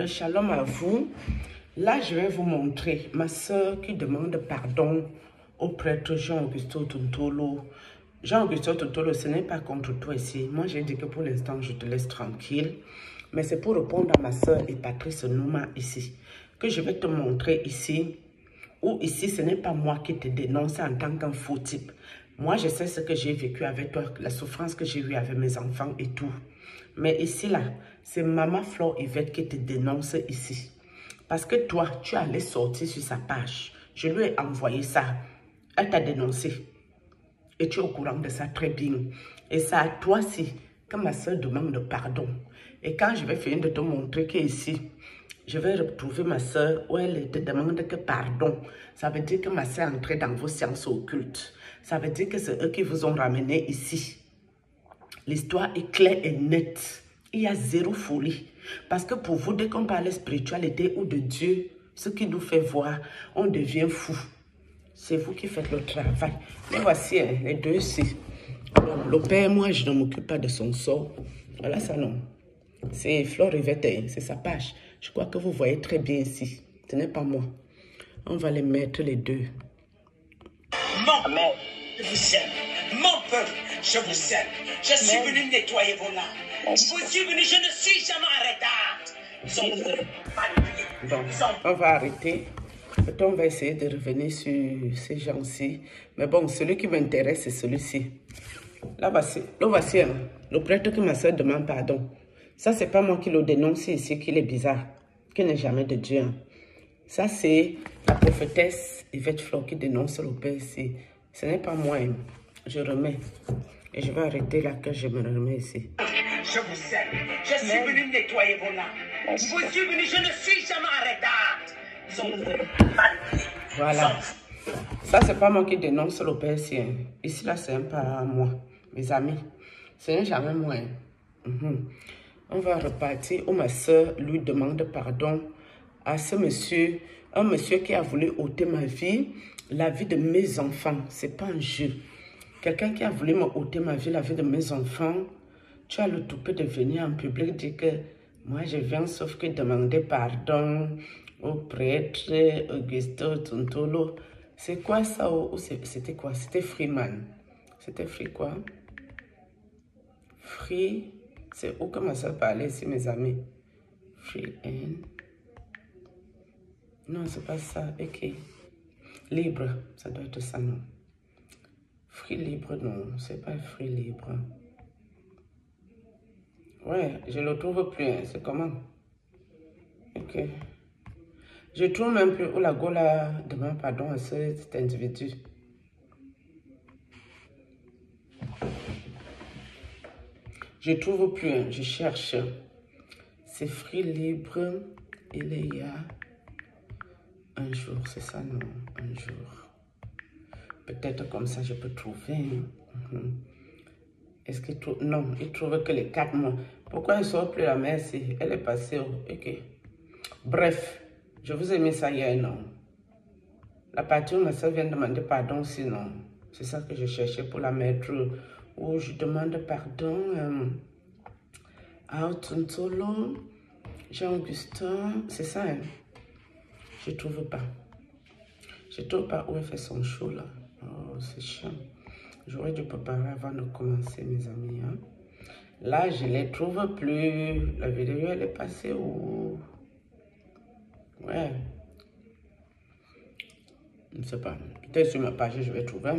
Shalom à vous. Là, je vais vous montrer ma soeur qui demande pardon au prêtre Jean-Augusto Tontolo. Jean-Augusto Tontolo, ce n'est pas contre toi ici. Moi, j'ai dit que pour l'instant, je te laisse tranquille. Mais c'est pour répondre à ma soeur et Patrice Nouma ici. Que je vais te montrer ici. Ou ici, ce n'est pas moi qui te dénonce en tant qu'un faux type. Moi, je sais ce que j'ai vécu avec toi, la souffrance que j'ai eue avec mes enfants et tout. Mais ici, là, c'est Maman Flore Yvette qui te dénonce ici. Parce que toi, tu allais sortir sur sa page. Je lui ai envoyé ça. Elle t'a dénoncé. Et tu es au courant de ça très bien. Et c'est à toi aussi que ma soeur demande pardon. Et quand je vais finir de te montrer qu'ici, je vais retrouver ma soeur où elle te demande que pardon. Ça veut dire que ma soeur est entrée dans vos séances occultes. Ça veut dire que c'est eux qui vous ont ramené ici. L'histoire est claire et nette. Il y a zéro folie. Parce que pour vous, dès qu'on parle de spiritualité ou de Dieu, ce qui nous fait voir, on devient fou. C'est vous qui faites le travail. Mais voici, hein, les deux ici. Le père, moi, je ne m'occupe pas de son sort. Voilà ça, non. C'est Flore Yvette, c'est sa page. Je crois que vous voyez très bien ici. Ce n'est pas moi. On va les mettre les deux. Mon peuple, je vous aime. Mon peuple, je vous aime. Je suis venu nettoyer vos larmes. Je suis venu, je ne suis jamais en retard. Bon, on va arrêter. On va essayer de revenir sur ces gens-ci. Mais bon, celui qui m'intéresse, c'est celui-ci. Là, voici hein, le prêtre que ma soeur demande pardon. Ça, c'est pas moi qui le dénonce ici, qu'il est bizarre, qu'il n'est jamais de Dieu. Hein. Ça, c'est la prophétesse Yvette Flore qui dénonce le père ici. Ce n'est pas moi. Hein. Je remets. Et je vais arrêter là que je me remets ici. Je vous aime. Je suis venu nettoyer vos larmes. Je suis venu, je ne suis jamais en retard. Voilà. Ça, c'est pas moi qui dénonce le père ici. Hein. Ici, là, c'est un pas moi. Mes amis. Ce n'est jamais moi. Hein. On va repartir où ma soeur lui demande pardon à ce monsieur, un monsieur qui a voulu ôter ma vie, la vie de mes enfants. C'est pas un jeu. Quelqu'un qui a voulu me ôter ma vie, la vie de mes enfants, tu as le toupet de venir en public dire que moi je viens sauf que demander pardon au prêtre Augusto Tontolo. C'est quoi ça? C'était quoi? C'était Freeman. C'était Free quoi? Free. C'est où que ma soeur parlait ici, mes amis? Free and... Non, c'est pas ça. Ok. Libre. Ça doit être ça, non. Free libre, non. C'est pas free libre. Ouais, je le trouve plus. Hein. C'est comment? Ok. Je trouve même plus où la Gola demande pardon à cet individu. Je trouve plus. Hein. Je cherche. C'est free libre. Il y a un jour. C'est ça, non? Un jour. Peut-être comme ça, je peux trouver. Hein. Est-ce qu'il trouve... Non, il trouve que les 4 mois. Pourquoi il ne sort plus la mère si elle est passée au... Ok. Bref, je vous ai mis ça hier, non? La partie où ma soeur vient demander pardon, sinon. C'est ça que je cherchais pour la mettre. Où je demande pardon à Tontolo, Jean-Augustin. C'est ça, hein? Je ne trouve pas. Je ne trouve pas où elle fait son show, là. Oh, c'est chiant. J'aurais dû préparer avant de commencer, mes amis. Hein? Là, je ne les trouve plus. La vidéo, elle est passée où? Ouais. Je ne sais pas. Peut-être sur ma page, je vais trouver.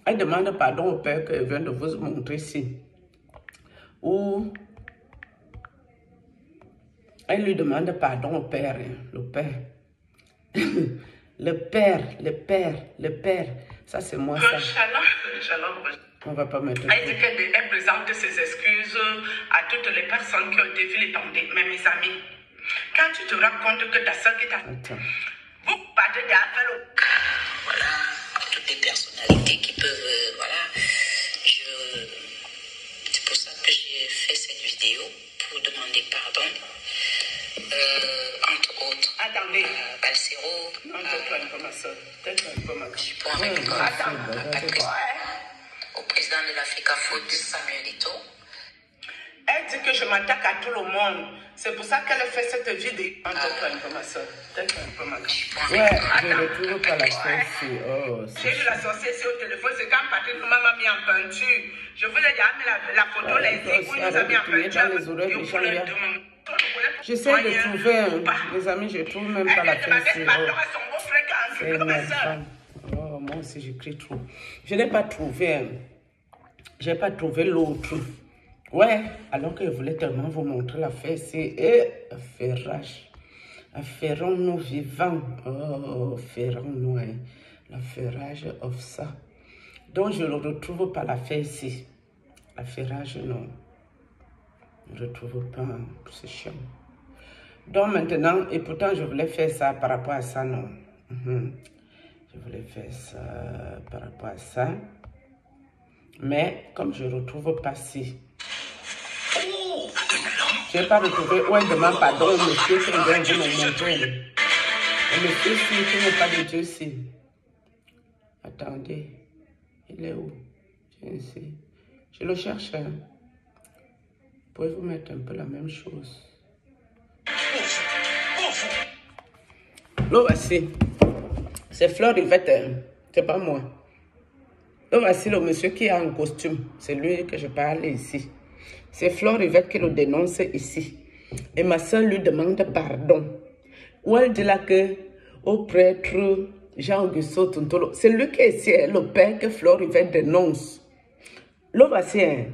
Elle demande pardon au père que je viens de vous montrer ici. Ou elle lui demande pardon au père. Hein? Le père. Le père. Ça, c'est moi, ça. Shalom. On va pas mettre... Elle présente ses excuses à toutes les personnes qui ont été vilipendées. Mais mes amis, quand tu te rends compte que ta soeur qui t'a... Attends. Vous partez d'Afalo. Voilà, toutes les personnalités qui peuvent... voilà. C'est pour ça que j'ai fait cette vidéo, pour demander pardon. Entre autres, Attendez. Balsero, Non, tais-toi un peu, ma soeur. Tais-toi un peu, ma soeur. Dupont avec Attends. au président de l'Africa Foot, Samuel Eto'o. Elle dit dit que je m'attaque à tout le monde. C'est pour ça qu'elle fait cette vidéo. Tais-toi un peu, ma soeur. Tais-toi un peu, ma grande. Ouais, je ne retrouve pas la sorcière. Oh, j'ai vu la sorcière ici au téléphone. C'est quand Patrick m'a mis en peinture. Je vous ai déjà mis la photo, les échos, il nous a mis en peinture. J'essaie de trouver, les amis, je ne trouve même pas la fesse. C'est énervant. Oh, moi aussi, j'écris trop. Je n'ai pas trouvé. Je n'ai pas trouvé l'autre. Ouais, alors que je voulais tellement vous montrer la fesse. Et ferrage. Affairons-nous vivants. Oh, ferrons-nous. Hein. La ferrage of ça. Donc, je ne le retrouve pas la fesse ici. La ferrage, non. Je ne retrouve pas. C'est chiant. Donc, maintenant, et pourtant, je voulais faire ça par rapport à ça, non. Je voulais faire ça par rapport à ça. Mais, comme je ne retrouve pas si. Je n'ai pas retrouvé. Ouais, demande pardon, monsieur qui vient vous me montrer. Le monsieur ci, qui n'est pas de Dieu ci. Attendez. Il est où? Ici. Je le cherche. Hein. Pouvez-vous mettre un peu la même chose? Là, voici. C'est Fleur Yvette. Hein. C'est pas moi. Là, voici le monsieur qui est en costume. C'est lui que je parle ici. C'est Fleur Yvette qui le dénonce ici. Et ma soeur lui demande pardon. Où elle dit là que au prêtre Jean-Auguste Tontolo, c'est lui qui est ici, le père que Fleur Yvette dénonce. Là, voici. Hein.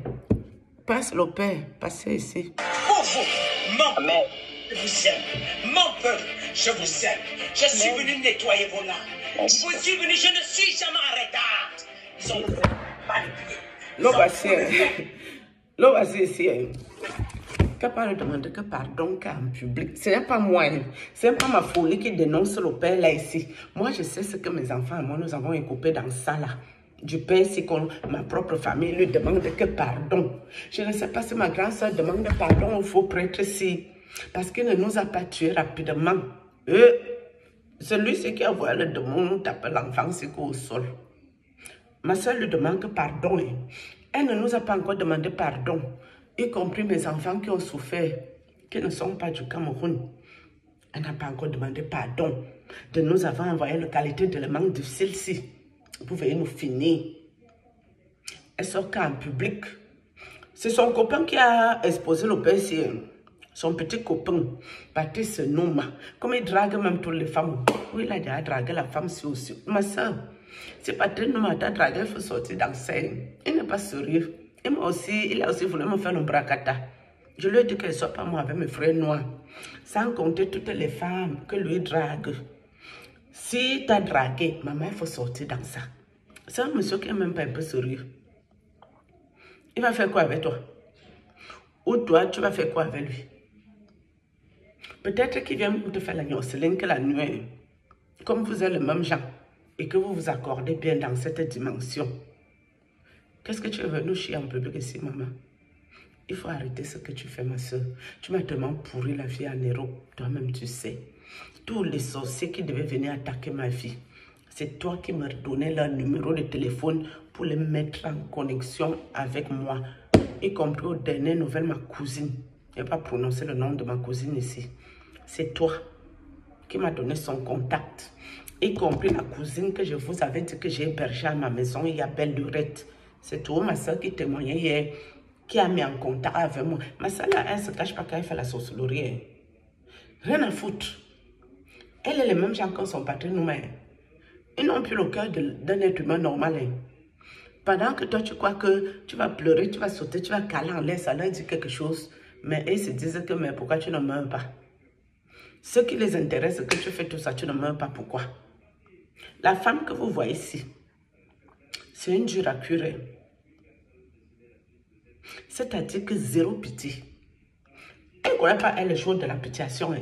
Passe le père, passez ici. Pour vous, mon peuple, je vous aime. Mon peuple, je vous aime. Je suis venu nettoyer vos larmes. Je suis venu, je ne suis jamais en retard. Ils ont manipulé. Là, voici. Là, voici ici. Qu'elle parle demander que pardon en public. Ce n'est pas moi. Ce n'est pas ma folie qui dénonce le père là ici. Moi, je sais ce que mes enfants et moi, nous avons écopé dans ça là. Du père, c'est que ma propre famille lui demande que pardon. Je ne sais pas si ma grande soeur demande pardon au faux prêtre ici. Parce qu'il ne nous a pas tués rapidement. Celui qui a envoyé le démon taper l'enfant, c'est au sol. Ma soeur lui demande que pardon. Elle ne nous a pas encore demandé pardon. Y compris mes enfants qui ont souffert, qui ne sont pas du Cameroun. Elle n'a pas encore demandé pardon de nous avoir envoyé la qualité d'éléments difficiles. Vous pouvez nous finir. Elle sort qu'en public. C'est son copain qui a exposé le PC. Son petit copain, Patrice Nouma. Comme il drague même toutes les femmes. Oui, il a déjà dragué la femme aussi. Ma soeur, si Patrice Nouma t'a dragué, il faut sortir dans scène. Il n'est pas sérieux. Et moi aussi, il a aussi voulu me faire un bracata. Je lui ai dit qu'elle ne soit pas moi avec mes frères noirs. Sans compter toutes les femmes que lui drague. Si tu as dragué, maman, il faut sortir dans ça. C'est un monsieur qui n'est même pas un peu sérieux. Il va faire quoi avec toi? Ou toi, tu vas faire quoi avec lui? Peut-être qu'il vient te faire la gnoccheline que la nuit. Comme vous êtes le même genre et que vous vous accordez bien dans cette dimension. Qu'est-ce que tu es venu chier en public ici, maman? Il faut arrêter ce que tu fais, ma soeur. Tu m'as tellement pourri la vie à Nero. Toi-même, tu sais. Tous les sorciers qui devaient venir attaquer ma vie, c'est toi qui me donnais leur numéro de téléphone pour les mettre en connexion avec moi. Y compris aux dernières nouvelles, ma cousine. Je n'ai pas prononcé le nom de ma cousine ici. C'est toi qui m'as donné son contact. Y compris la cousine que je vous avais dit que j'ai hébergée à ma maison, il y a Belle Lurette. C'est toi, ma soeur, qui témoignait hier, qui a mis en contact avec moi. Ma soeur, là, elle ne se cache pas quand elle fait la sorcellerie. Rien à foutre. Elle est le même genre que son patron nous-mêmes. Ils n'ont plus le cœur d'un être humain normal. Pendant que toi, tu crois que tu vas pleurer, tu vas sauter, tu vas caler en l'air, ça leur dit quelque chose. Mais ils se disent que, mais pourquoi tu ne meurs pas? Ce qui les intéresse, c'est que tu fais tout ça, tu ne meurs pas. Pourquoi? La femme que vous voyez ici, c'est une dure à curer. C'est-à-dire que zéro pitié. Elle ne connaît pas, elle, le jour de la pitiation.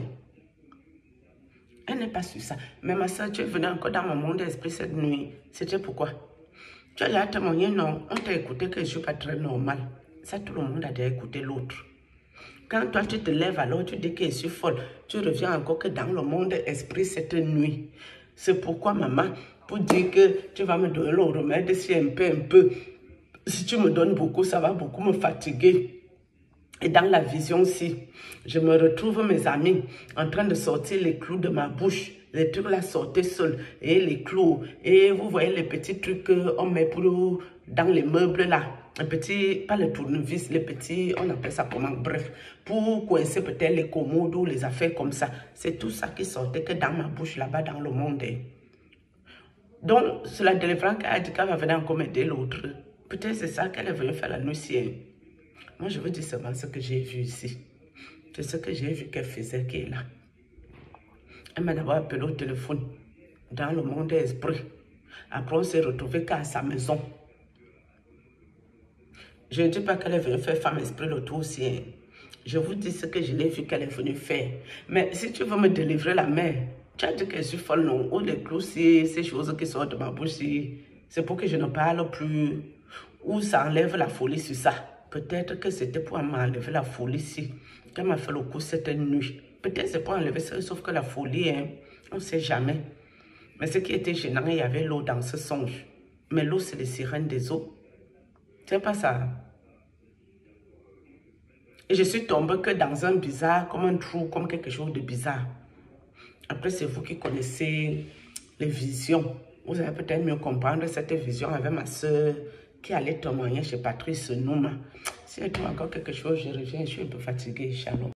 Elle n'est pas sur ça. Mais ma soeur, tu es venue encore dans mon monde d'esprit cette nuit. C'était pourquoi? Tu as déjà témoigné, non? On t'a écouté que je ne suis pas très normal. Ça, tout le monde a déjà écouté l'autre. Quand toi, tu te lèves, alors tu dis que je suis folle. Tu reviens encore que dans le monde d'esprit cette nuit. C'est pourquoi, maman, pour dire que tu vas me donner le remède si un peu. Si tu me donnes beaucoup, ça va beaucoup me fatiguer. Et dans la vision-ci, je me retrouve, mes amis, en train de sortir les clous de ma bouche. Les trucs là sortaient seuls. Et les clous. Et vous voyez les petits trucs qu'on met dans les meubles là. Un petit, pas le tournevis, les petits, on appelle ça comment? Bref, pour coincer peut-être les commodes ou les affaires comme ça. C'est tout ça qui sortait que dans ma bouche là-bas dans le monde. Donc, c'est la délivrance qu'elle a dit qu'elle va venir encore m'aider l'autre. Peut-être c'est ça qu'elle est venue faire la nuit. Moi, je veux dire seulement ce que j'ai vu ici. C'est ce que j'ai vu qu'elle faisait qui est là. Elle m'a d'abord appelé au téléphone dans le monde des esprits. Après, on s'est retrouvé qu'à sa maison. Je ne dis pas qu'elle est venue faire femme esprit le tour aussi. Je vous dis ce que je l'ai vu qu'elle est venue faire. Mais si tu veux me délivrer la mère, tu as dit que je suis folle, non? Ou les clous, ces choses qui sortent de ma bouche, c'est pour que je ne parle plus. Ou ça enlève la folie sur ça. Peut-être que c'était pour m'enlever la folie ici. Qu'elle m'a fait le coup cette nuit. Peut-être c'est pour enlever ça, sauf que la folie, hein, on ne sait jamais. Mais ce qui était gênant, il y avait l'eau dans ce songe. Mais l'eau, c'est les sirènes des eaux. C'est pas ça. Et je suis tombée que dans un bizarre, comme un trou, comme quelque chose de bizarre. Après, c'est vous qui connaissez les visions. Vous allez peut-être mieux comprendre cette vision avec ma soeur qui allait témoigner chez Patrice Nouma. Si elle trouve encore quelque chose, je reviens, je suis un peu fatiguée. Shalom.